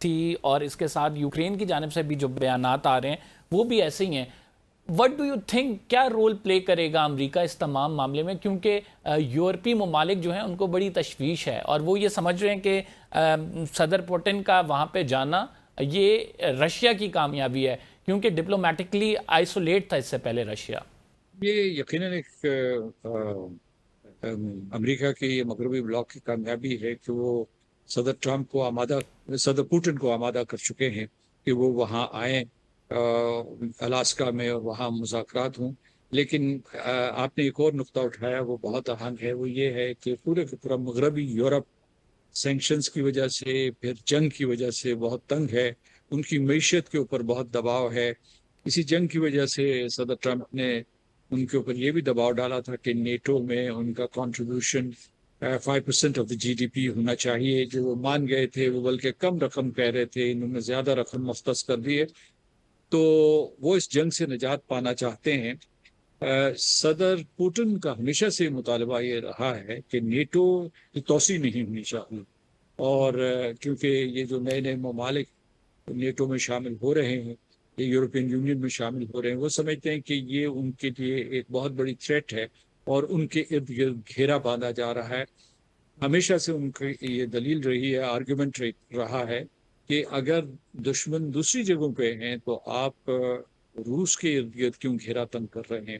تھی اور اس کے ساتھ یوکرین کی جانب سے بھی جو بیانات آ رہے ہیں وہ بھی ایسے ہی ہیں. وٹ ڈو یو تھنک کیا رول پلے کرے گا امریکہ اس تمام معاملے میں؟ کیونکہ یورپی ممالک جو ہیں ان کو بڑی تشویش ہے اور وہ یہ سمجھ رہے ہیں کہ صدر پوٹن کا وہاں پہ جانا یہ رشیا کی کامیابی ہے، کیونکہ ڈپلومیٹکلی آئسولیٹ تھا اس سے پہلے رشیا. یہ یقیناً ایک امریکہ کے یہ مغربی بلاک کی کامیابی ہے کہ وہ صدر پوٹن کو آمادہ کر چکے ہیں کہ وہ وہاں آئیں الاسکا میں اور وہاں مذاکرات ہوں. لیکن آپ نے ایک اور نقطہ اٹھایا وہ بہت اہم ہے، وہ یہ ہے کہ پورے کا پورا مغربی یورپ سینکشنز کی وجہ سے، پھر جنگ کی وجہ سے بہت تنگ ہے، ان کی معیشت کے اوپر بہت دباؤ ہے. اسی جنگ کی وجہ سے صدر ٹرمپ نے ان کے اوپر یہ بھی دباؤ ڈالا تھا کہ نیٹو میں ان کا کنٹریبیوشن 5% آف دی GDP ہونا چاہیے، جو وہ مان گئے تھے. وہ بلکہ کم رقم کہہ رہے تھے، انہوں نے زیادہ رقم مختص کر دی ہے. تو وہ اس جنگ سے نجات پانا چاہتے ہیں. صدر پوٹن کا ہمیشہ سے مطالبہ یہ رہا ہے کہ نیٹو کی توسیع نہیں ہونی چاہیے، اور کیونکہ یہ جو نئے نئے ممالک نیٹو میں شامل ہو رہے ہیں، یہ یورپین یونین میں شامل ہو رہے ہیں، وہ سمجھتے ہیں کہ یہ ان کے لیے ایک بہت بڑی تھریٹ ہے اور ان کے ارد گرد گھیرا باندھا جا رہا ہے. ہمیشہ سے ان کی یہ دلیل رہی ہے، آرگومنٹ رہا ہے کہ اگر دشمن دوسری جگہوں پہ ہیں تو آپ روس کے ارد گرد کیوں گھیرا تنگ کر رہے ہیں.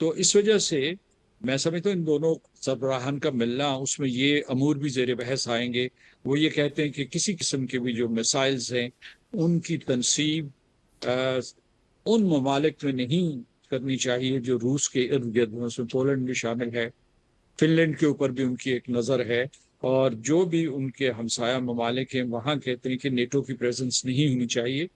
تو اس وجہ سے میں سمجھتا ہوں ان دونوں سربراہان کا ملنا، اس میں یہ امور بھی زیر بحث آئیں گے. وہ یہ کہتے ہیں کہ کسی قسم کے بھی جو میسائلز ہیں ان کی تنصیب ان ممالک میں نہیں کرنی چاہیے جو روس کے ارد گرد ہیں. اس میں پولینڈ بھی شامل ہے، فن لینڈ کے اوپر بھی ان کی ایک نظر ہے، اور جو بھی ان کے ہمسایہ ممالک ہیں وہاں کہتے ہیں کہ نیٹو کی پریزنس نہیں ہونی چاہیے،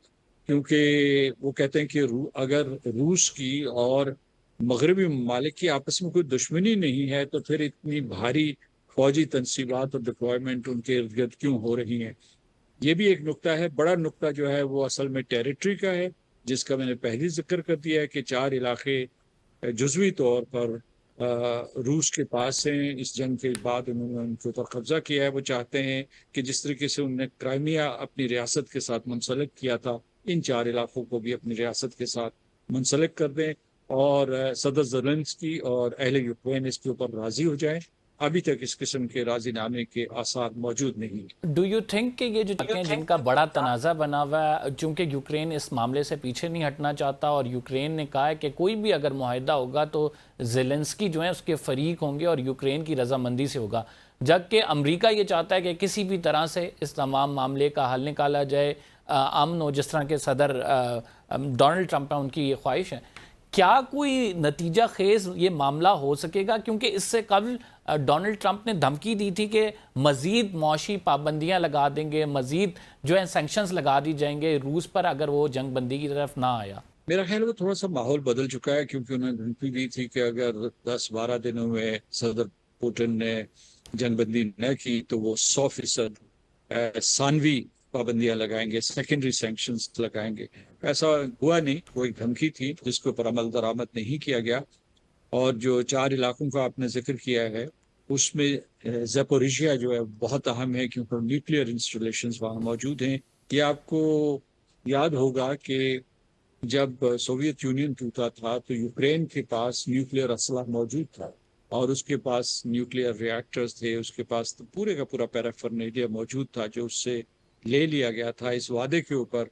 کیونکہ وہ کہتے ہیں کہ اگر روس کی اور مغربی ممالک کی آپس میں کوئی دشمنی نہیں ہے تو پھر اتنی بھاری فوجی تنصیبات اور ڈپلائمنٹ ان کے ارد گرد کیوں ہو رہی ہیں. یہ بھی ایک نقطہ ہے. بڑا نقطہ جو ہے وہ اصل میں ٹیریٹری کا ہے، جس کا میں نے پہلے ذکر کر دیا ہے کہ 4 علاقے جزوی طور پر روس کے پاس ہیں. اس جنگ کے بعد انہوں نے ان کے اوپر قبضہ کیا ہے. وہ چاہتے ہیں کہ جس طریقے سے انہوں نے کرائمیا اپنی ریاست کے ساتھ منسلک کیا تھا، ان 4 علاقوں کو بھی اپنی ریاست کے ساتھ منسلک کر دیں، اور صدر زیلنسکی اور اہل یوکرین اس کے اوپر راضی ہو جائیں. ابھی تک اس قسم کے راضی نامے کے آثار موجود نہیں. ڈو یو تھنک کہ یہ جو چیزیں جن کا بڑا تنازع بنا ہوا ہے، چونکہ یوکرین اس معاملے سے پیچھے نہیں ہٹنا چاہتا اور یوکرین نے کہا ہے کہ کوئی بھی اگر معاہدہ ہوگا تو زیلنسکی جو ہیں اس کے فریق ہوں گے اور یوکرین کی رضامندی سے ہوگا، جبکہ امریکہ یہ چاہتا ہے کہ کسی بھی طرح سے اس تمام معاملے کا حل نکالا جائے، امن ہو، جس طرح کے صدر ڈونلڈ ٹرمپ ہیں ان کی یہ خواہش ہے. کیا کوئی نتیجہ خیز یہ معاملہ ہو سکے گا؟ کیونکہ اس سے قبل ڈونلڈ ٹرمپ نے دھمکی دی تھی کہ مزید معاشی پابندیاں لگا دیں گے، مزید جو ہے سینکشنز لگا دی جائیں گے روس پر اگر وہ جنگ بندی کی طرف نہ آیا. میرا خیال وہ تھوڑا سا ماحول بدل چکا ہے، کیونکہ انہوں نے دھمکی دی تھی کہ اگر 10-12 دنوں میں صدر پوٹن نے جنگ بندی نہ کی تو وہ 100% ثانوی پابندیاں لگائیں گے، سیکنڈری سینکشنز لگائیں گے. ایسا ہوا نہیں، وہ ایک دھمکی تھی جس کے اوپر عمل درآمد نہیں کیا گیا. اور جو 4 علاقوں کا آپ نے ذکر کیا ہے اس میں زیپوریشیا جو ہے بہت اہم ہے، کیونکہ نیوکلیئر انسٹالیشنز وہاں موجود ہیں. یہ آپ کو یاد ہوگا کہ جب سوویت یونین ٹوٹا تھا تو یوکرین کے پاس نیوکلیئر اسلحہ موجود تھا، اور اس کے پاس نیوکلیئر ری ایکٹرز تھے، اس کے پاس پورے کا پورا پیرافرنیلیا موجود تھا جو اس سے لے لیا گیا تھا اس وعدے کے اوپر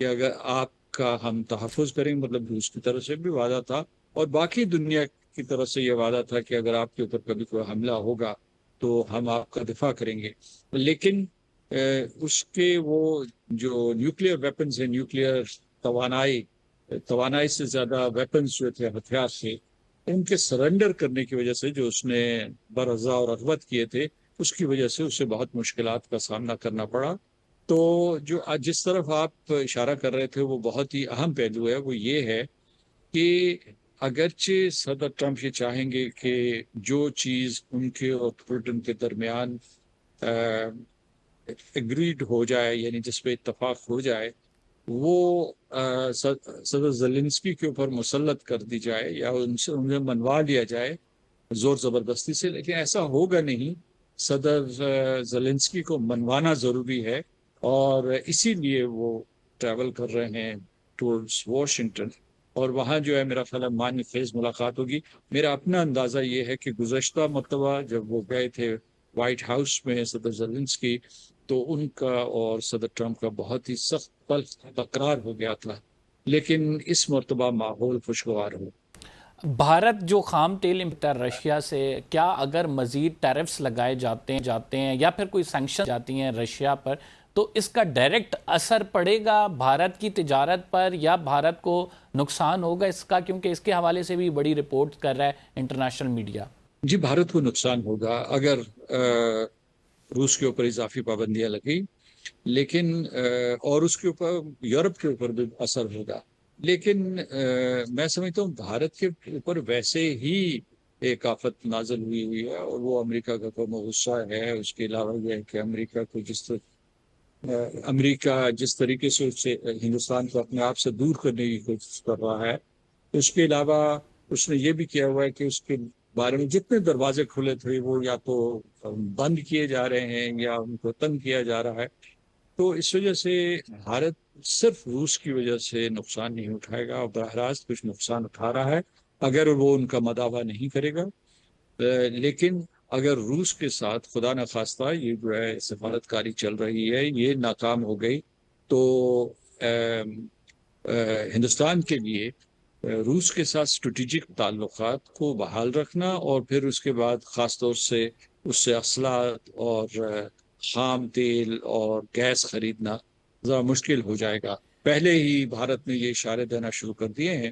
کہ اگر آپ کا ہم تحفظ کریں، مطلب روس کی طرف سے بھی وعدہ تھا اور باقی دنیا کی طرف سے یہ وعدہ تھا کہ اگر آپ کے اوپر کبھی کوئی حملہ ہوگا تو ہم آپ کا دفاع کریں گے. لیکن اس کے وہ جو نیوکلیئر ویپنز ہیں، نیوکلیئر توانائی سے زیادہ ویپنز جو تھے، ہتھیار تھے، ان کے سرنڈر کرنے کی وجہ سے جو اس نے برضا اور رغبت کیے تھے، اس کی وجہ سے اسے بہت مشکلات کا سامنا کرنا پڑا. تو جو جس طرف آپ اشارہ کر رہے تھے وہ بہت ہی اہم پہلو ہے. وہ یہ ہے کہ اگرچہ صدر ٹرمپ یہ چاہیں گے کہ جو چیز ان کے اور پوٹن کے درمیان ایگریڈ ہو جائے، یعنی جس پہ اتفاق ہو جائے، وہ صدر زیلنسکی کے اوپر مسلط کر دی جائے یا انہیں منوا لیا جائے زور زبردستی سے، لیکن ایسا ہوگا نہیں. صدر زیلنسکی کو منوانا ضروری ہے اور اسی لیے وہ ٹریول کر رہے ہیں ٹورڈز واشنگٹن، اور وہاں جو ہے میرا خیال ہے معنی خیز ملاقات ہوگی۔ میرا اپنا اندازہ یہ ہے کہ گزشتہ مرتبہ جب وہ گئے تھے وائٹ ہاؤس میں صدر زیلنسکی، تو ان کا اور صدر ٹرمپ کا بہت ہی سخت تکرار ہو گیا تھا، لیکن اس مرتبہ ماحول خوشگوار ہو۔ بھارت جو خام تیل امپورٹ رشیا سے، کیا اگر مزید ٹیرفز لگائے جاتے ہیں یا پھر کوئی سینکشن جاتی ہیں رشیا پر، تو اس کا ڈائریکٹ اثر پڑے گا بھارت کی تجارت پر یا بھارت کو نقصان ہوگا اس کا؟ کیونکہ اس کے حوالے سے بھی بڑی رپورٹ کر رہا ہے انٹرنیشنل میڈیا۔ جی، بھارت کو نقصان ہوگا اگر روس کے اوپر اضافی پابندیاں لگی، لیکن اور اس کے اوپر یورپ کے اوپر بھی اثر ہوگا، لیکن میں سمجھتا ہوں بھارت کے اوپر ویسے ہی ایک آفت نازل ہوئی ہے، اور وہ امریکہ کا قوم غصہ ہے۔ اس کے علاوہ یہ ہے کہ امریکہ جس طریقے سے ہندوستان کو اپنے آپ سے دور کرنے کی کوشش کر رہا ہے، اس کے علاوہ اس نے یہ بھی کیا ہوا ہے کہ اس کے بارے میں جتنے دروازے کھلے تھے وہ یا تو بند کیے جا رہے ہیں یا ان کو تنگ کیا جا رہا ہے۔ تو اس وجہ سے بھارت صرف روس کی وجہ سے نقصان نہیں اٹھائے گا، اور براہ راست کچھ نقصان اٹھا رہا ہے اگر وہ ان کا مداوع نہیں کرے گا۔ لیکن اگر روس کے ساتھ خدا نخواستہ یہ جو ہے سفارت کاری چل رہی ہے، یہ ناکام ہو گئی، تو ہندوستان کے لیے روس کے ساتھ اسٹریٹجک تعلقات کو بحال رکھنا، اور پھر اس کے بعد خاص طور سے اس سے اسلحہ اور خام تیل اور گیس خریدنا ذرا مشکل ہو جائے گا۔ پہلے ہی بھارت نے یہ اشارے دینا شروع کر دیے ہیں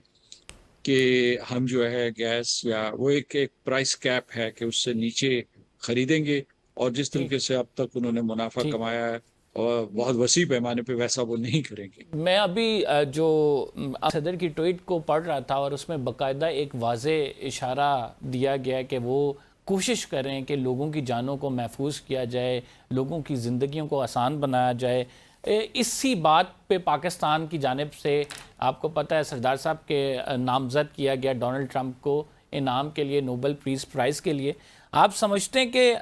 کہ ہم جو ہے گیس یا وہ ایک پرائس کیپ ہے کہ اس سے نیچے خریدیں گے، اور جس طریقے سے اب تک انہوں نے منافع کمایا ہے اور بہت وسیع پیمانے پہ، ویسا وہ نہیں کریں گے۔ میں ابھی جو صدر کی ٹویٹ کو پڑھ رہا تھا، اور اس میں باقاعدہ ایک واضح اشارہ دیا گیا کہ وہ کوشش کریں کہ لوگوں کی جانوں کو محفوظ کیا جائے، لوگوں کی زندگیوں کو آسان بنایا جائے۔ اسی بات پہ پاکستان کی جانب سے آپ کو پتہ ہے سردار صاحب کے نامزد کیا گیا ڈونلڈ ٹرمپ کو انعام کے لیے، نوبل پیس پرائز کے لیے۔ آپ سمجھتے ہیں کہ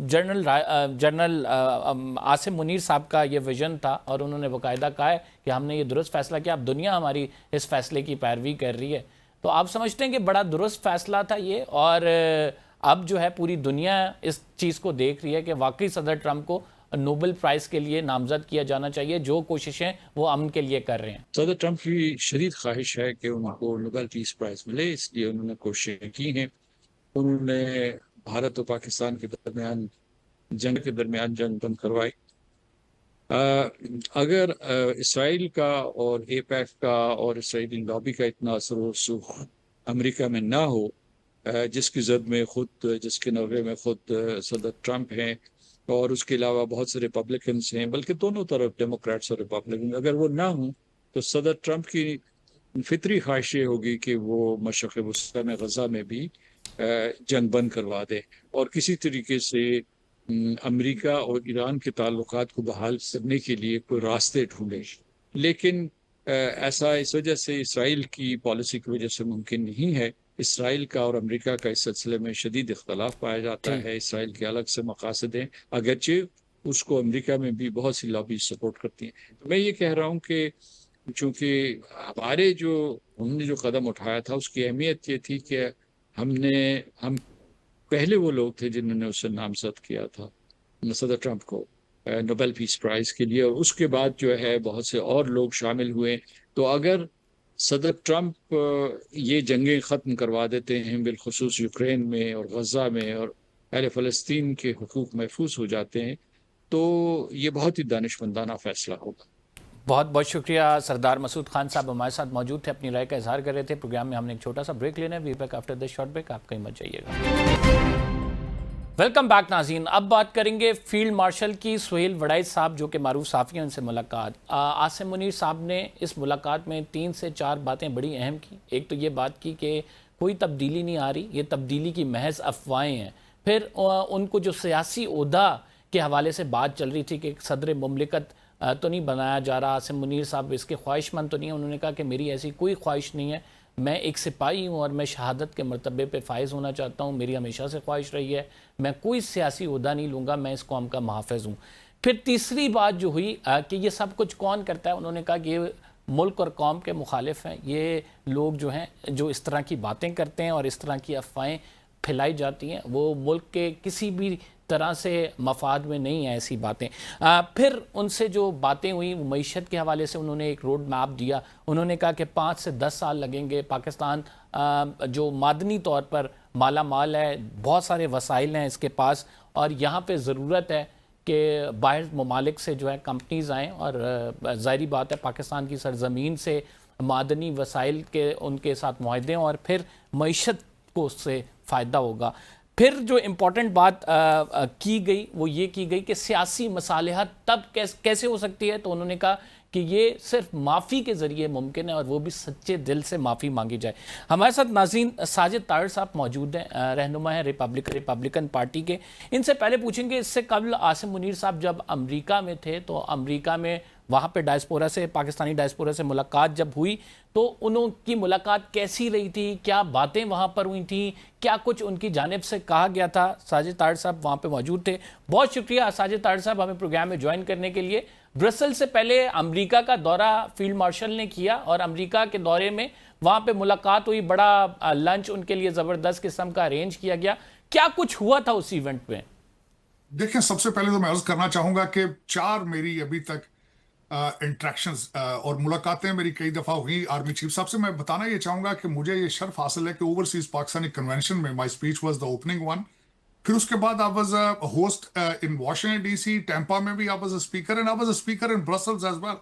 جنرل عاصم منیر صاحب کا یہ ویژن تھا، اور انہوں نے باقاعدہ کہا ہے کہ ہم نے یہ درست فیصلہ کیا، اب دنیا ہماری اس فیصلے کی پیروی کر رہی ہے، تو آپ سمجھتے ہیں کہ بڑا درست فیصلہ تھا یہ، اور اب جو ہے پوری دنیا اس چیز کو دیکھ رہی ہے کہ واقعی صدر ٹرمپ کو نوبل پرائز کے لیے نامزد کیا جانا چاہیے، جو کوششیں وہ امن کے لیے کر رہے ہیں؟ صدر ٹرمپ کی شدید خواہش ہے کہ ان کو نوبل پیس پرائز ملے، اس لیے انہوں نے کوششیں کی ہیں۔ انہوں نے بھارت اور پاکستان کے درمیان جنگ بند کروائی۔ اگر اسرائیل کا اور اے پیک کا اور اسرائیلی لابی کا اتنا اثر و رسوخ امریکہ میں نہ ہو، جس کی زد میں جس کے نوے میں خود صدر ٹرمپ ہیں، اور اس کے علاوہ بہت سے ریپبلکنس ہیں، بلکہ دونوں طرف ڈیموکریٹس اور ریپبلکن، اگر وہ نہ ہوں تو صدر ٹرمپ کی فطری خواہش یہ ہوگی کہ وہ مشرق وسطیٰ میں غزہ میں بھی جنگ بند کروا دے، اور کسی طریقے سے امریکہ اور ایران کے تعلقات کو بحال کرنے کے لیے کوئی راستے ڈھونڈے۔ لیکن ایسا اس وجہ سے اسرائیل کی پالیسی کی وجہ سے ممکن نہیں ہے۔ اسرائیل کا اور امریکہ کا اس سلسلے میں شدید اختلاف پایا جاتا ہے۔ اسرائیل کے الگ سے مقاصد ہیں، اگرچہ اس کو امریکہ میں بھی بہت سی لابی سپورٹ کرتی ہیں۔ تو میں یہ کہہ رہا ہوں کہ چونکہ ہم نے جو قدم اٹھایا تھا اس کی اہمیت یہ تھی کہ ہم پہلے وہ لوگ تھے جنہوں نے اسے نامزد کیا تھا صدر ٹرمپ کو نوبل پیس پرائز کے لیے، اور اس کے بعد جو ہے بہت سے اور لوگ شامل ہوئے۔ تو اگر صدر ٹرمپ یہ جنگیں ختم کروا دیتے ہیں، بالخصوص یوکرین میں اور غزہ میں، اور اہل فلسطین کے حقوق محفوظ ہو جاتے ہیں، تو یہ بہت ہی دانشمندانہ فیصلہ ہوگا۔ بہت بہت شکریہ سردار مسعود خان صاحب ہمارے ساتھ موجود تھے، اپنی رائے کا اظہار کر رہے تھے۔ پروگرام میں ہم نے ایک چھوٹا سا بریک لینا ہے، we back after this short break, آپ کہیں مت جائیے گا۔ ویلکم بیک ناظرین، اب بات کریں گے فیلڈ مارشل کی سہیل وڑائی صاحب جو کہ معروف صحافی ہیں، ان سے ملاقات۔ عاصم منیر صاحب نے اس ملاقات میں 3 سے 4 باتیں بڑی اہم کی۔ ایک تو یہ بات کی کہ کوئی تبدیلی نہیں آ رہی، یہ تبدیلی کی محض افواہیں ہیں۔ پھر ان کو جو سیاسی عہدہ کے حوالے سے بات چل رہی تھی کہ صدر مملکت تو نہیں بنایا جا رہا، عاصم منیر صاحب اس کے خواہش مند تو نہیں ہیں، انہوں نے کہا کہ میری ایسی کوئی خواہش نہیں ہے، میں ایک سپاہی ہوں اور میں شہادت کے مرتبے پہ فائز ہونا چاہتا ہوں، میری ہمیشہ سے خواہش رہی ہے، میں کوئی سیاسی عہدہ نہیں لوں گا، میں اس قوم کا محافظ ہوں۔ پھر تیسری بات جو ہوئی کہ یہ سب کچھ کون کرتا ہے، انہوں نے کہا کہ یہ ملک اور قوم کے مخالف ہیں، یہ لوگ جو ہیں جو اس طرح کی باتیں کرتے ہیں اور اس طرح کی افواہیں پھیلائی جاتی ہیں، وہ ملک کے کسی بھی طرح سے مفاد میں نہیں ہیں ایسی باتیں۔ پھر ان سے جو باتیں ہوئیں وہ معیشت کے حوالے سے انہوں نے ایک روڈ میپ دیا، انہوں نے کہا کہ 5 سے 10 سال لگیں گے، پاکستان جو معدنی طور پر مالا مال ہے، بہت سارے وسائل ہیں اس کے پاس، اور یہاں پہ ضرورت ہے کہ باہر ممالک سے جو ہے کمپنیز آئیں، اور ظاہری بات ہے پاکستان کی سرزمین سے معدنی وسائل کے ان کے ساتھ معاہدے ہیں، اور پھر معیشت کو اس سے فائدہ ہوگا۔ پھر جو امپورٹنٹ بات کی گئی وہ یہ کی گئی کہ سیاسی مصالحت تب کیسے ہو سکتی ہے، تو انہوں نے کہا کہ یہ صرف معافی کے ذریعے ممکن ہے، اور وہ بھی سچے دل سے معافی مانگی جائے۔ ہمارے ساتھ ناظرین ساجد طاہر صاحب موجود ہیں، رہنما ہیں ریپبلکن پارٹی کے۔ ان سے پہلے پوچھیں گے، اس سے قبل عاصم منیر صاحب جب امریکہ میں تھے تو امریکہ میں وہاں پہ ڈائسپورا سے، پاکستانی ڈائسپورا سے ملاقات جب ہوئی تو انہوں کی ملاقات کیسی رہی تھی، کیا باتیں وہاں پر ہوئی تھیں، کیا کچھ ان کی جانب سے کہا گیا تھا؟ ساجد طاہر صاحب وہاں پہ موجود تھے۔ بہت شکریہ ساجد طاہر صاحب ہمیں پروگرام میں جوائن کرنے کے لیے۔ برسل سے پہلے امریکہ کا دورہ فیلڈ مارشل نے کیا، اور امریکہ کے دورے میں وہاں پہ ملاقات ہوئی، بڑا لنچ ان کے لیے زبردست قسم کا ارینج کیا گیا۔ کیا کچھ ہوا تھا اس ایونٹ میں؟ دیکھیں، سب سے پہلے تو میں عرض کرنا چاہوں گا کہ 4 میری ابھی تک انٹریکشنز اور ملاقاتیں میری کئی دفعہ ہوئی آرمی چیف صاحب سے۔ میں بتانا یہ چاہوں گا کہ مجھے یہ شرف حاصل ہے کہ اوورسیز پاکستانی کنونشن میں my speech was the opening one, پھر اس کے بعد I was a host in Washington D C, Tampa میں بھی I was a speaker, and I was a speaker in Brussels as well.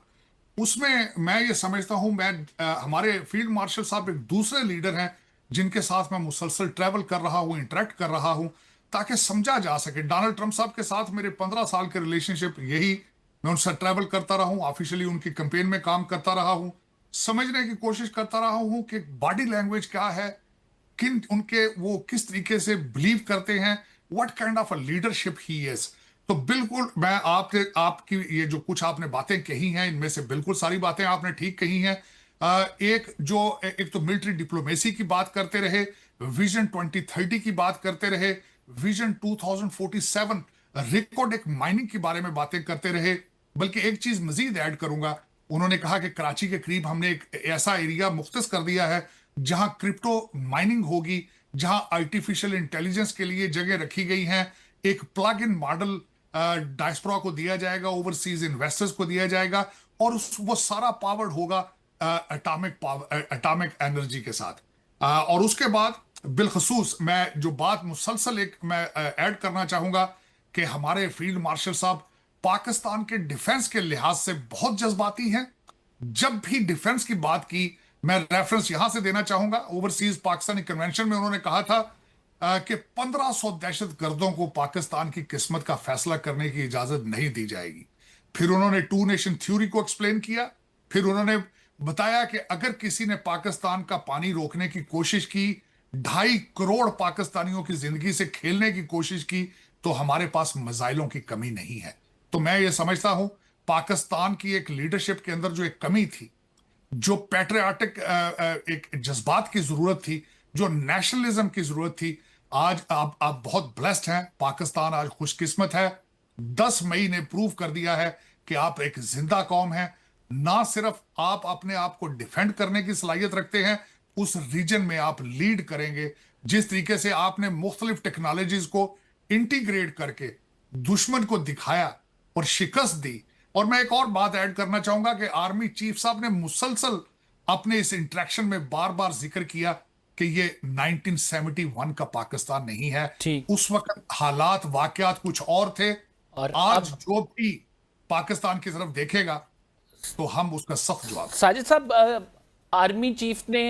اس میں یہ سمجھتا ہوں ہمارے فیلڈ مارشل صاحب ایک دوسرے لیڈر ہیں جن کے ساتھ میں مسلسل ٹریول کر رہا ہوں، انٹریکٹ کر رہا ہوں، تاکہ سمجھا جا سکے۔ ڈونلڈ ٹرمپ صاحب کے ساتھ میرے 15 سال کے ریلیشن شپ یہی، میں ان سے ٹریول کرتا رہا ہوں، آفیشلی ان کی کمپین میں کام کرتا رہا ہوں، سمجھنے کی کوشش کرتا رہا ہوں کہ باڈی لینگویج کیا ہے، ان کے وہ کس طریقے سے بلیو کرتے ہیں، what kind of a leadership he is۔ تو بالکل میں آپ کی یہ جو کچھ آپ نے باتیں کہی ہیں، ان میں سے بالکل ساری باتیں آپ نے ٹھیک کہی ہیں۔ ایک تو ملٹری ڈپلومیسی کی بات کرتے رہے، ویژن 2030 کی بات کرتے رہے، ویژن 2047 ریکارڈک مائننگ کے بارے میں باتیں کرتے رہے، بلکہ ایک چیز مزید ایڈ کروں گا، انہوں نے کہا کہ کراچی کے قریب ہم نے ایک ایسا ایریا مختص کر دیا ہے جہاں کرپٹو مائننگ ہوگی، جہاں آرٹیفیشل انٹیلیجنس کے لیے جگہ رکھی گئی ہیں، ایک پلگ ان ماڈل ڈائسپورا کو دیا جائے گا، اوورسیز انویسٹرز کو دیا جائے گا، اور وہ سارا پاورڈ ہوگا اٹامک انرجی کے ساتھ۔ اور اس کے بعد بالخصوص میں جو بات مسلسل میں ایڈ کرنا چاہوں گا کہ ہمارے فیلڈ مارشل صاحب پاکستان کے ڈیفنس کے لحاظ سے بہت جذباتی ہیں۔ جب بھی ڈیفنس کی بات کی، میں ریفرنس یہاں سے دینا چاہوں گا، اوورسیز پاکستانی کنونشن میں انہوں نے کہا تھا کہ 1500 دہشت گردوں کو پاکستان کی قسمت کا فیصلہ کرنے کی اجازت نہیں دی جائے گی۔ پھر انہوں نے 2 نیشن تھیوری کو ایکسپلین کیا، پھر انہوں نے بتایا کہ اگر کسی نے پاکستان کا پانی روکنے کی کوشش کی، 2.5 کروڑ پاکستانیوں کی زندگی سے کھیلنے کی کوشش کی، تو ہمارے پاس میزائلوں کی کمی نہیں ہے۔ تو میں یہ سمجھتا ہوں پاکستان کی ایک لیڈرشپ کے اندر جو ایک کمی تھی، جو پیٹریاٹک ایک جذبات کی ضرورت تھی، جو نیشنلزم کی ضرورت تھی، آج آپ بہت بلیسڈ ہیں۔ پاکستان آج خوش قسمت ہے۔ 10 مئی نے پروف کر دیا ہے کہ آپ ایک زندہ قوم ہیں۔ نہ صرف آپ اپنے آپ کو ڈیفینڈ کرنے کی صلاحیت رکھتے ہیں، اس ریجن میں آپ لیڈ کریں گے۔ جس طریقے سے آپ نے مختلف ٹیکنالوجیز کو انٹیگریٹ کر کے دشمن کو دکھایا اور شکست دی۔ اور میں ایک اور بات ایڈ کرنا چاہوں گا کہ آرمی چیف صاحب نے مسلسل اپنے اس انٹریکشن میں بار بار ذکر کیا کہ یہ 1971 کا پاکستان نہیں ہے۔ اس وقت حالات، واقعات کچھ اور تھے، اور آج جو بھی پاکستان کی طرف دیکھے گا تو ہم اس کا سخت جواب۔ ساجد صاحب، آرمی چیف نے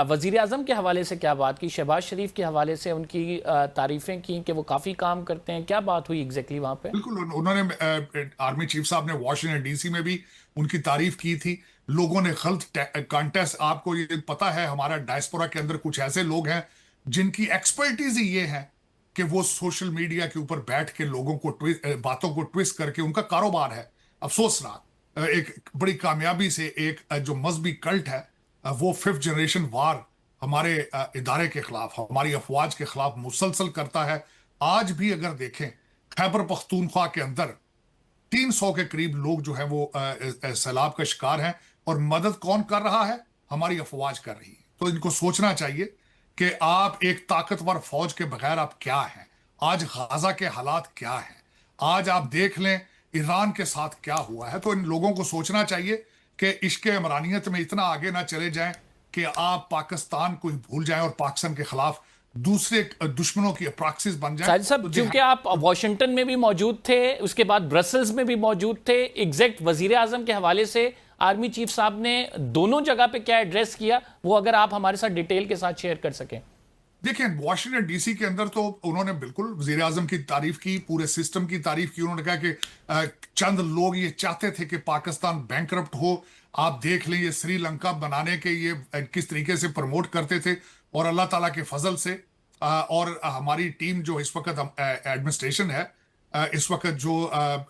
وزیر اعظم کے حوالے سے کیا بات کی؟ شہباز شریف کے حوالے سے ان کی تعریفیں کی کہ وہ کافی کام کرتے ہیں، کیا بات ہوئی ایگزیکٹلی وہاں پہ؟ بالکل، انہوں نے آرمی چیف صاحب نے واشنگٹن ڈی سی میں بھی ان کی تعریف کی تھی۔ لوگوں نے غلط کانٹیسٹ، آپ کو یہ پتا ہے ہمارا ڈائسپورا کے اندر کچھ ایسے لوگ ہیں جن کی ایکسپرٹیز ہی یہ ہے کہ وہ سوشل میڈیا کے اوپر بیٹھ کے لوگوں کو باتوں کو ٹویسٹ کر کے، ان کا کاروبار ہے افسوسناک۔ ایک بڑی کامیابی سے ایک جو مذہبی کلٹ ہے، وہ 5th جنریشن وار ہمارے ادارے کے خلاف، ہماری افواج کے خلاف مسلسل کرتا ہے۔ آج بھی اگر دیکھیں خیبر پختونخوا کے اندر 300 کے قریب لوگ جو ہیں وہ سیلاب کا شکار ہیں، اور مدد کون کر رہا ہے؟ ہماری افواج کر رہی ہے۔ تو ان کو سوچنا چاہیے کہ آپ ایک طاقتور فوج کے بغیر آپ کیا ہیں۔ آج غزہ کے حالات کیا ہیں، آج آپ دیکھ لیں ایران کے ساتھ کیا ہوا ہے۔ تو ان لوگوں کو سوچنا چاہیے کہ عشق عمرانیت میں اتنا آگے نہ چلے جائیں کہ آپ پاکستان کو ہی بھول جائیں اور پاکستان کے خلاف دوسرے دشمنوں کی پراکسیز بن جائیں۔ ساجد صاحب، چونکہ آپ واشنگٹن میں بھی موجود تھے، اس کے بعد برسلز میں بھی موجود تھے، ایگزیکٹ وزیر اعظم کے حوالے سے آرمی چیف صاحب نے دونوں جگہ پہ کیا ایڈریس کیا، وہ اگر آپ ہمارے ساتھ ڈیٹیل کے ساتھ شیئر کر سکیں۔ دیکھیں، واشنگٹن ڈی سی کے اندر تو انہوں نے بالکل وزیر اعظم کی تعریف کی، پورے سسٹم کی تعریف کی۔ انہوں نے کہا کہ چند لوگ یہ چاہتے تھے کہ پاکستان بینکرپٹ ہو۔ آپ دیکھ لیں یہ سری لنکا بنانے کے یہ کس طریقے سے پروموٹ کرتے تھے، اور اللہ تعالیٰ کے فضل سے اور ہماری ٹیم جو اس وقت ایڈمنسٹریشن ہے، اس وقت جو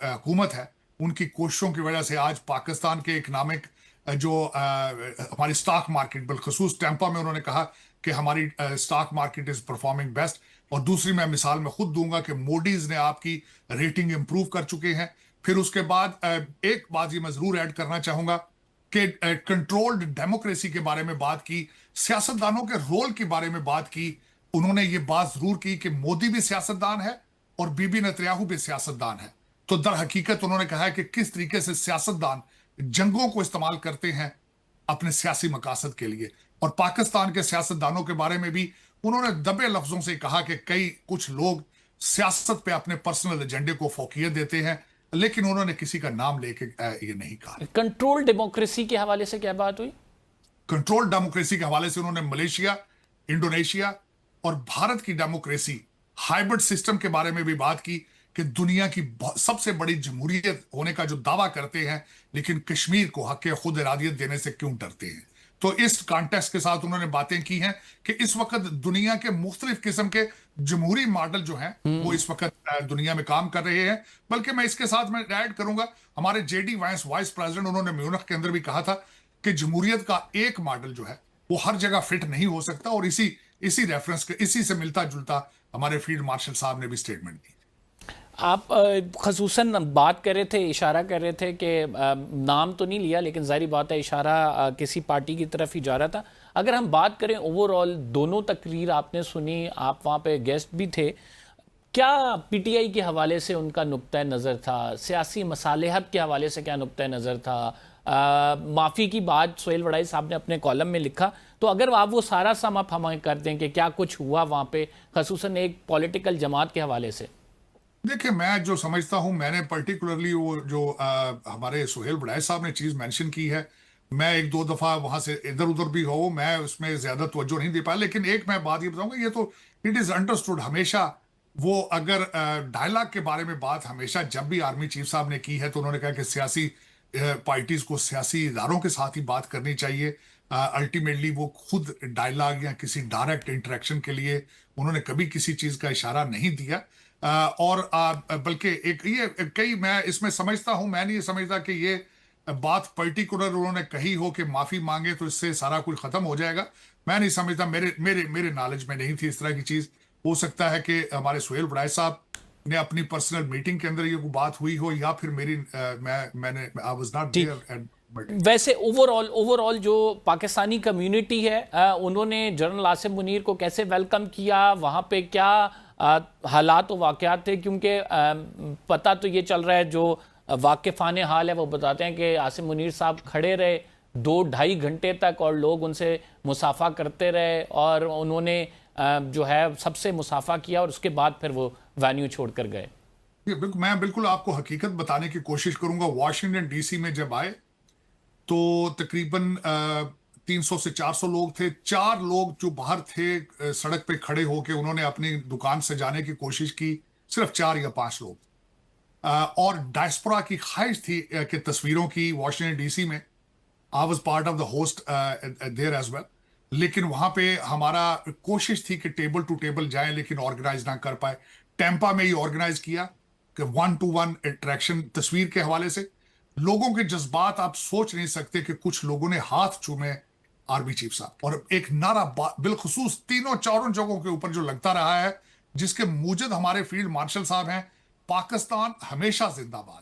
حکومت ہے، ان کی کوششوں کی وجہ سے آج پاکستان کے اکنامک جو ہماری سٹاک مارکیٹ، بالخصوص ٹیمپا میں انہوں نے کہا کہ ہماری stock market is performing best. اور دوسری میں مثال میں خود دوں گا کہ موڈیز نے آپ کی ریٹنگ امپروو کر چکے ہیں۔ پھر اس کے بعد ایک بات یہ میں ضرور ایڈ کرنا چاہوں گا کہ کنٹرولڈ ڈیموکریسی کے بارے میں بات کی، سیاستدانوں کے رول کے بارے میں بات کی۔ انہوں نے یہ بات ضرور کی کہ مودی بھی سیاستدان ہے اور بی بی نتنیاہو بھی سیاستدان ہے۔ تو در حقیقت انہوں نے کہا ہے کہ کس طریقے سے سیاستدان جنگوں کو استعمال کرتے ہیں اپنے سیاسی مقاصد کے لیے۔ اور پاکستان کے سیاستدانوں کے بارے میں بھی انہوں نے دبے لفظوں سے کہا کہ کچھ لوگ سیاست پہ اپنے پرسنل ایجنڈے کو فوقیت دیتے ہیں، لیکن انہوں نے کسی کا نام لے کے یہ نہیں کہا۔ کنٹرول ڈیموکریسی کے حوالے سے کیا بات ہوئی؟ کنٹرول ڈیموکریسی کے حوالے سے انہوں نے ملیشیا، انڈونیشیا اور بھارت کی ڈیموکریسی ہائبرڈ سسٹم کے بارے میں بھی بات کی کہ دنیا کی سب سے بڑی جمہوریت ہونے کا جو دعویٰ کرتے ہیں، لیکن کشمیر کو حق خود ارادیت دینے سے کیوں ڈرتے ہیں۔ تو اس کانٹیکسٹ کے ساتھ انہوں نے باتیں کی ہیں کہ اس وقت دنیا کے مختلف قسم کے جمہوری ماڈل جو ہیں وہ اس وقت دنیا میں کام کر رہے ہیں۔ بلکہ میں اس کے ساتھ میں ایڈ کروں گا، ہمارے جے ڈی وائس پریزیڈنٹ انہوں نے میونخ کے اندر بھی کہا تھا کہ جمہوریت کا ایک ماڈل جو ہے وہ ہر جگہ فٹ نہیں ہو سکتا، اور اسی ریفرنس کے اسی سے ملتا جلتا ہمارے فیلڈ مارشل صاحب نے بھی سٹیٹمنٹ دی۔ آپ خصوصاً بات کر رہے تھے، اشارہ کر رہے تھے کہ نام تو نہیں لیا، لیکن ظاہری بات ہے اشارہ کسی پارٹی کی طرف ہی جا رہا تھا۔ اگر ہم بات کریں اوور آل، دونوں تقریر آپ نے سنی، آپ وہاں پہ گیسٹ بھی تھے، کیا پی ٹی آئی کے حوالے سے ان کا نقطۂ نظر تھا؟ سیاسی مصالحت کے حوالے سے کیا نقطۂ نظر تھا؟ معافی کی بات سہیل وڑائی صاحب نے اپنے کالم میں لکھا، تو اگر آپ وہ سارا سم اپ ہمیں کر دیں کہ کیا کچھ ہوا وہاں پہ، خصوصاً ایک پولیٹیکل جماعت کے حوالے سے۔ دیکھیں، میں جو سمجھتا ہوں، میں نے پرٹیکولرلی وہ جو ہمارے سہیل وڑائی صاحب نے چیز مینشن کی ہے، میں ایک دو دفعہ وہاں سے ادھر ادھر بھی ہوں، میں اس میں زیادہ توجہ نہیں دے پایا، لیکن ایک میں بات یہ بتاؤں گا، یہ تو اٹ از انڈرسٹوڈ ہمیشہ وہ اگر ڈائلاگ کے بارے میں بات ہمیشہ جب بھی آرمی چیف صاحب نے کی ہے تو انہوں نے کہا کہ سیاسی پارٹیز کو سیاسی اداروں کے ساتھ ہی بات کرنی چاہیے۔ الٹیمیٹلی وہ خود ڈائلاگ یا کسی ڈائریکٹ انٹریکشن کے لیے انہوں نے کبھی کسی چیز کا اشارہ نہیں دیا، اور بلکہ میں اس میں سمجھتا ہوں، میں نہیں سمجھتا کہ یہ بات پرٹیکولر انہوں نے کہی ہو کہ معافی مانگے تو اس سے سارا کچھ ختم ہو جائے گا۔ میں نہیں سمجھتا، میرے نالج میں نہیں تھی اس طرح کی چیز۔ ہو سکتا ہے کہ ہمارے سہیل وڑائی صاحب نے اپنی پرسنل میٹنگ کے اندر یہ بات ہوئی ہو، یا پھر میں نے I was not there ویسے اوور آل جو پاکستانی کمیونٹی ہے، انہوں نے جنرل عاصم منیر کو کیسے ویلکم کیا، وہاں پہ کیا حالات و واقعات تھے؟ کیونکہ پتہ تو یہ چل رہا ہے، جو واقفان حال ہے وہ بتاتے ہیں کہ عاصم منیر صاحب کھڑے رہے 2-2.5 گھنٹے تک، اور لوگ ان سے مصافحہ کرتے رہے، اور انہوں نے جو ہے سب سے مصافحہ کیا، اور اس کے بعد پھر وہ وینیو چھوڑ کر گئے۔ میں بالکل آپ کو حقیقت بتانے کی کوشش کروں گا۔ واشنگٹن ڈی سی میں جب آئے تو تقریباً 300 سے 400 لوگ تھے۔ 4 لوگ جو باہر تھے سڑک پہ کھڑے ہو کے انہوں نے اپنی دکان سے جانے کی کوشش کی، صرف 4 یا 5 لوگ، اور ڈائسپورا کی خواہش تھی کہ تصویروں کی واشنگٹن ڈی سی میں۔ I was part of the host there as well، لیکن وہاں پہ ہمارا کوشش تھی کہ ٹیبل ٹو ٹیبل جائیں، لیکن آرگنائز نہ کر پائے۔ ٹیمپا میں یہ آرگنائز کیا کہ 1-to-1 انٹریکشن تصویر کے حوالے سے۔ لوگوں کے جذبات آپ سوچ نہیں سکتے کہ کچھ لوگوں نے ہاتھ چومے آرمی چیف صاحب، اور ایک نعرہ بالخصوص 3-4 جگہوں کے اوپر جو لگتا رہا ہے، جس کے موجد ہمارے فیلڈ مارشل صاحب ہیں، پاکستان ہمیشہ زندہ باد،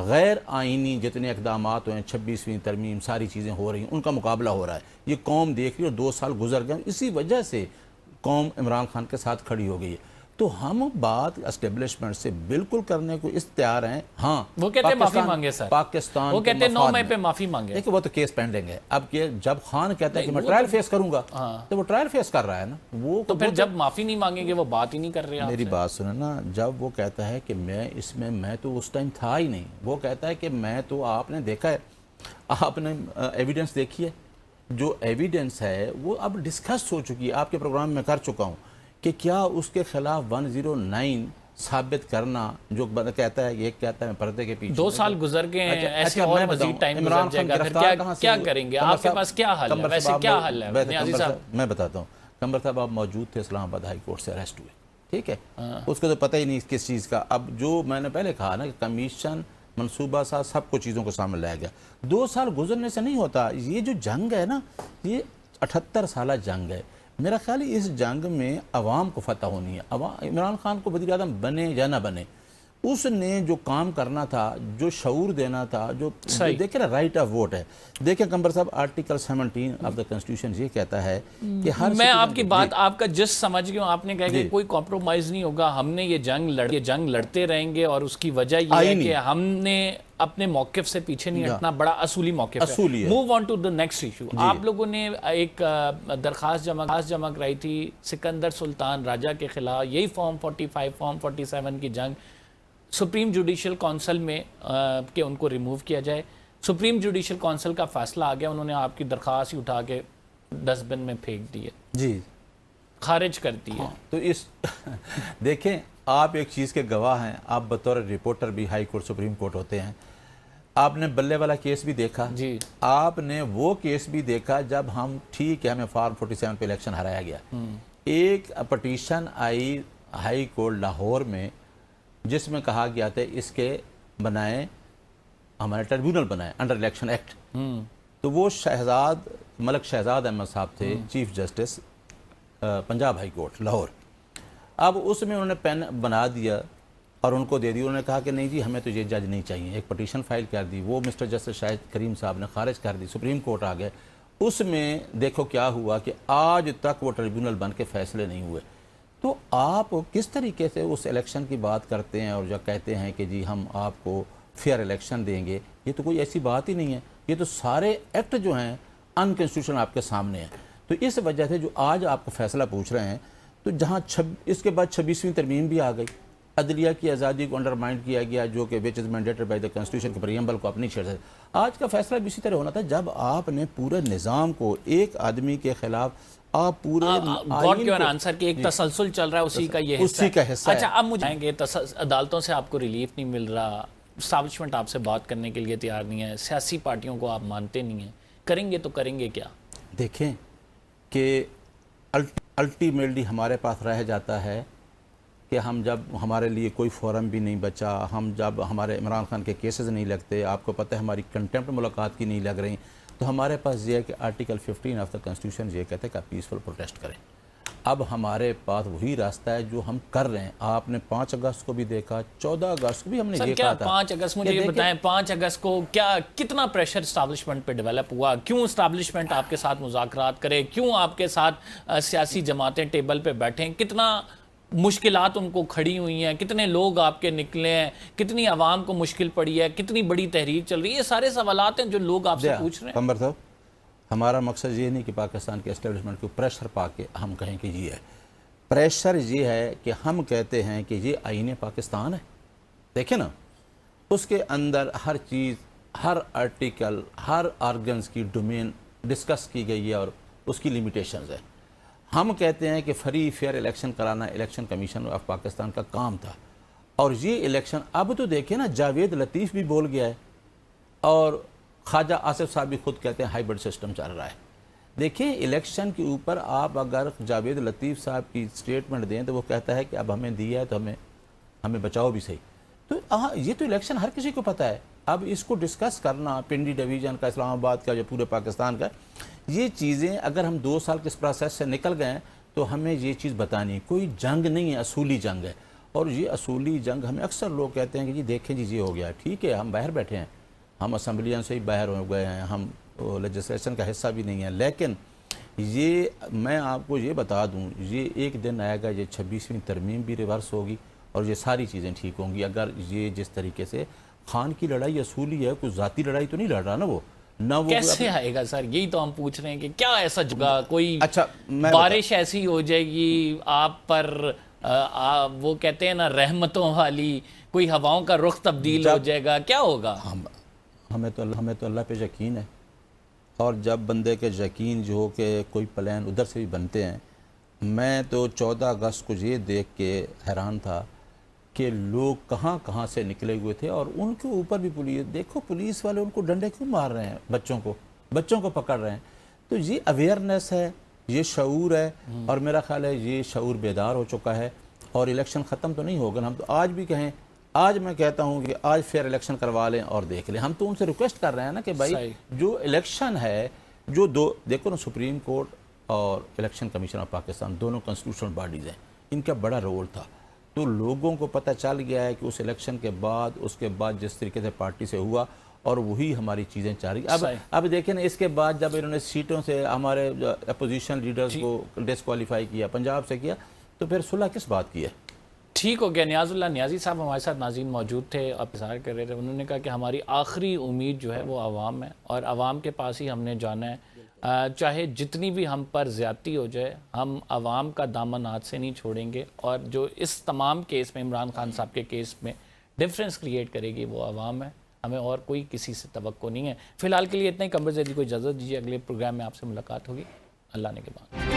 غیر آئینی جتنے اقدامات ہوئے ہیں، 26ویں ترمیم، ساری چیزیں ہو رہی ہیں، ان کا مقابلہ ہو رہا ہے. یہ قوم دیکھ رہی ہے اور 2 سال گزر گئے، اسی وجہ سے قوم عمران خان کے ساتھ کھڑی ہو گئی ہے. تو ہم بات اسٹیبلشمنٹ سے بالکل کرنے کو اس تیار ہیں. ہاں وہ کہتے ہیں معافی مانگے سر، پاکستان وہ کے کہتے ہیں 9 مفاد مئی میں. پہ معافی مانگے. دیکھیں وہ تو کیس پینڈنگ ہے. اب کہ جب خان کہتا ہے کہ میں ٹرائل فیس کروں گا تو وہ ٹرائل فیس کر رہا ہے نا. وہ تو پھر جب معافی نہیں مانگیں گے وہ بات ہی نہیں کر رہے آپ میری سے. بات سنیں نا، جب وہ کہتا ہے کہ میں تو اس ٹائم تھا ہی نہیں. وہ کہتا ہے کہ میں تو، آپ نے دیکھا ہے، آپ نے ایویڈنس دیکھی ہے، جو ایویڈنس ہے وہ اب ڈسکس ہو چکی ہے، آپ کے پروگرام میں کر چکا ہوں کہ کیا اس کے خلاف 109 ثابت کرنا، جو کہتا ہے، ایک کہتا ہے میں پردے کے پیچھے. 2 سال گزر گئے ہیں، ایسے اچھا، اور میں مزید بتاؤں، ٹائم عمران گزر جائے خان گا، پھر گرفتار کہاں سے کیا ہوئے؟ کریں گے؟ قمر آپ کے صاحب، پاس کیا حل ہے؟ قمر ویسے صاحب کیا آپ حل ہے بیٹھے، نیازی قمر صاحب؟ صاحب میں بتاتا ہوں. قمر صاحب آپ موجود تھے اسلام آباد ہائی کورٹ سے اریسٹ ہوئے، ٹھیک ہے؟ اس کو تو پتہ ہی نہیں کس چیز کا. اب جو میں نے پہلے کہا نا کہ کمیشن منصوبہ سا سب کو چیزوں کو سامنے لایا گیا. 2 سال گزرنے سے نہیں ہوتا. یہ جو جنگ ہے نا، یہ 78 سالہ جنگ ہے. میرا خیال ہے اس جنگ میں عوام کو فتح ہونی ہے. عمران خان کو وزیر اعظم بنے یا نہ بنے، اس نے جو کام کرنا تھا، جو شعور دینا تھا، جو دیکھیں نا رائٹ آف ووٹ ہے. دیکھیں قمر صاحب، آرٹیکل 17 آف دا کنسٹیٹیوشن یہ کہتا ہے کہ ہر میں آپ کی بات، آپ کا جس سمجھ گیا ہوں. آپ نے کہا کہ کوئی کمپرومائز نہیں ہوگا، ہم نے یہ جنگ لڑتے رہیں گے، اور اس کی وجہ یہ ہے کہ ہم نے اپنے موقف سے پیچھے نہیں ہٹنا. بڑا اصولی موقف ہے. Move on to the next issue. آپ لوگوں نے ایک درخواست جمع کرائی تھی سکندر سلطان راجہ کے خلاف، یہی فارم 45 فارم 47 کی جنگ، سپریم جوڈیشل کونسل میں کہ ان کو ریموو کیا جائے. سپریم جوڈیشل کونسل کا فیصلہ آ گیا، انہوں نے آپ کی درخواست ہی اٹھا کے ڈسٹ بن میں پھینک دی ہے، جی خارج کر دی ہے. تو اس دیکھیں، آپ ایک چیز کے گواہ ہیں، آپ بطور رپورٹر بھی ہائی کورٹ سپریم کورٹ ہوتے ہیں. آپ نے بلے والا کیس بھی دیکھا، جی آپ نے وہ کیس بھی دیکھا جب ہم، ٹھیک ہے، ہمیں فارم 47 پہ الیکشن ہرایا گیا. ایک پٹیشن آئی ہائی کورٹ لاہور میں جس میں کہا گیا تھا اس کے بنائیں، ہمارے ٹریبیونل بنائیں انڈر الیکشن ایکٹ. تو وہ ملک شہزاد احمد صاحب تھے chief justice Punjab high court Lahore. اب اس میں انہوں نے پین بنا دیا اور ان کو دے دی. انہوں نے کہا کہ نہیں جی، ہمیں تو یہ جج نہیں چاہیے. ایک پٹیشن فائل کر دی، وہ مسٹر جسٹس شاہد کریم صاحب نے خارج کر دی. سپریم کورٹ آ گئے. اس میں دیکھو کیا ہوا کہ آج تک وہ ٹریبیونل بن کے فیصلے نہیں ہوئے. تو آپ کس طریقے سے اس الیکشن کی بات کرتے ہیں اور جو کہتے ہیں کہ جی ہم آپ کو فیئر الیکشن دیں گے؟ یہ تو کوئی ایسی بات ہی نہیں ہے. یہ تو سارے ایکٹ جو ہیں انکنسٹیٹیوشنل آپ کے سامنے ہیں. تو اس وجہ سے جو آج آپ کو فیصلہ پوچھ رہے ہیں، تو جہاں اس کے بعد 26ویں ترمیم بھی آ گئی، عدلیہ کی آزادی کو انڈرمائنڈ کیا گیا، جو کہ وچ از مینڈیٹڈ بائی دا کنسٹیٹیوشن کے پریمبل کو اپنی شرط. آج کا فیصلہ بھی اسی طرح ہونا تھا جب آپ نے پورے نظام کو ایک آدمی کے خلاف آپ پورے گاٹ یور آنسر کہ ایک تسلسل چل رہا ہے، اسی کا یہ حصہ ہے. اچھا، اب مجھے آئیں گے، عدالتوں سے آپ کو ریلیف نہیں مل رہا، اسٹیبلشمنٹ آپ سے بات کرنے کے لیے تیار نہیں ہے، سیاسی پارٹیوں کو آپ مانتے نہیں ہیں، کریں گے تو کریں گے کیا؟ دیکھیں کہ الٹیمیٹلی ہمارے پاس رہ جاتا ہے کہ ہم جب ہمارے لیے کوئی فورم بھی نہیں بچا، ہم جب ہمارے عمران خان کے کیسز نہیں لگتے، آپ کو پتہ ہے ہماری کنٹمپٹ ملاقات کی نہیں لگ رہی، تو ہمارے پاس یہ ہے کہ آرٹیکل 15 آف دا کنسٹیٹیوشن یہ کہتے ہیں کہ آپ پیسفل پروٹیسٹ کریں. اب ہمارے پاس وہی راستہ ہے جو ہم کر رہے ہیں. آپ نے 5 اگست کو بھی دیکھا، 14 اگست کو بھی ہم نے یہ کہا تھا. 5 اگست مجھے یہ بتائیں، 5 اگست کو کتنا پریشر اسٹیبلشمنٹ پہ ڈیولپ ہوا؟ کیوں اسٹیبلشمنٹ آپ کے ساتھ مذاکرات کرے؟ کیوں آپ کے ساتھ سیاسی جماعتیں ٹیبل پہ بیٹھیں؟ کتنا مشکلات ان کو کھڑی ہوئی ہیں؟ کتنے لوگ آپ کے نکلے ہیں؟ کتنی عوام کو مشکل پڑی ہے؟ کتنی بڑی تحریک چل رہی ہے؟ یہ سارے سوالات ہیں جو لوگ آپ سے پوچھ رہے ہیں. قمر صاحب، ہمارا مقصد یہ نہیں کہ پاکستان کے اسٹیبلشمنٹ کو پریشر پا کے ہم کہیں کہ یہ ہے. پریشر یہ ہے کہ ہم کہتے ہیں کہ یہ آئین پاکستان ہے. دیکھیں نا، اس کے اندر ہر چیز، ہر آرٹیکل، ہر آرگنز کی ڈومین ڈسکس کی گئی ہے اور اس کی لیمیٹیشنز ہیں. ہم کہتے ہیں کہ فری فیئر الیکشن کرانا الیکشن کمیشن آف پاکستان کا کام تھا. اور یہ الیکشن اب تو دیکھیں نا، جاوید لطیف بھی بول گیا ہے اور خواجہ آصف صاحب بھی خود کہتے ہیں ہائیبرڈ سسٹم چل رہا ہے. دیکھیں الیکشن کے اوپر آپ اگر جاوید لطیف صاحب کی سٹیٹمنٹ دیں تو وہ کہتا ہے کہ اب ہمیں دیا ہے تو ہمیں بچاؤ بھی صحیح. تو یہ تو الیکشن ہر کسی کو پتہ ہے. اب اس کو ڈسکس کرنا پنڈی ڈویژن کا، اسلام آباد کا، یا پورے پاکستان کا، یہ چیزیں اگر ہم 2 سال کے اس پروسیس سے نکل گئے ہیں تو ہمیں یہ چیز بتانی ہے. کوئی جنگ نہیں ہے، اصولی جنگ ہے. اور یہ اصولی جنگ ہمیں اکثر لوگ کہتے ہیں کہ جی دیکھیں جی یہ ہو گیا، ٹھیک ہے ہم باہر بیٹھے ہیں، ہم اسمبلیوں سے ہی باہر ہو گئے ہیں، ہم لیجسلیشن کا حصہ بھی نہیں ہیں، لیکن یہ میں آپ کو یہ بتا دوں یہ ایک دن آئے گا یہ 26ویں ترمیم بھی ریورس ہوگی اور یہ ساری چیزیں ٹھیک ہوں گی اگر یہ جس طریقے سے خان کی لڑائی اصولی ہے، کوئی ذاتی لڑائی تو نہیں لڑ رہا نا وہ، نہ وہ کیسے آئے گا سر؟ یہی تو ہم پوچھ رہے ہیں کہ کیا ایسا جگہ کوئی اچھا میں بارش ایسی ہو جائے گی آپ پر وہ کہتے ہیں نا رحمتوں والی، کوئی ہواؤں کا رخ تبدیل ہو جائے گا، کیا ہوگا؟ ہمیں تو اللہ پہ یقین ہے، اور جب بندے کے یقین جو ہو کہ کوئی پلان ادھر سے بھی بنتے ہیں، میں تو 14 اگست کو یہ دیکھ کے حیران تھا کہ لوگ کہاں کہاں سے نکلے ہوئے تھے اور ان کے اوپر بھی پولیس والے ان کو ڈنڈے کیوں مار رہے ہیں، بچوں کو پکڑ رہے ہیں، تو یہ اویئرنیس ہے، یہ شعور ہے، اور میرا خیال ہے یہ شعور بیدار ہو چکا ہے، اور الیکشن ختم تو نہیں ہوگا، ہم تو آج بھی کہیں، آج میں کہتا ہوں کہ آج فیئر الیکشن کروا لیں اور دیکھ لیں، ہم تو ان سے ریکویسٹ کر رہے ہیں نا کہ بھائی جو الیکشن ہے جو دیکھو نا سپریم کورٹ اور الیکشن کمیشن آف پاکستان دونوں کنسٹیٹیوشنل باڈیز ہیں، ان کا بڑا رول تھا، تو لوگوں کو پتہ چل گیا ہے کہ اس الیکشن کے بعد اس کے بعد جس طریقے سے پارٹی سے ہوا اور وہی ہماری چیزیں چاہ رہی اب دیکھیں نا اس کے بعد جب انہوں نے سیٹوں سے ہمارے اپوزیشن لیڈرز کو ڈسکوالیفائی کیا، پنجاب سے کیا، تو پھر صلح کس بات کی ہے؟ ٹھیک ہو گیا۔ نیاز اللہ نیازی صاحب ہمارے ساتھ ناظرین موجود تھے، آپ اظہار کر رہے تھے، انہوں نے کہا کہ ہماری آخری امید جو ہے وہ عوام ہے اور عوام کے پاس ہی ہم نے جانا ہے، چاہے جتنی بھی ہم پر زیادتی ہو جائے ہم عوام کا دامن ہاتھ سے نہیں چھوڑیں گے، اور جو اس تمام کیس میں عمران خان صاحب کے کیس میں ڈیفرنس کریٹ کرے گی وہ عوام ہے، ہمیں اور کوئی کسی سے توقع نہیں ہے۔ فی الحال کے لیے اتنا ہی، قمر زیدی کو اجازت دیجیے، اگلے پروگرام میں آپ سے ملاقات ہوگی، اللہ نے کے بعد۔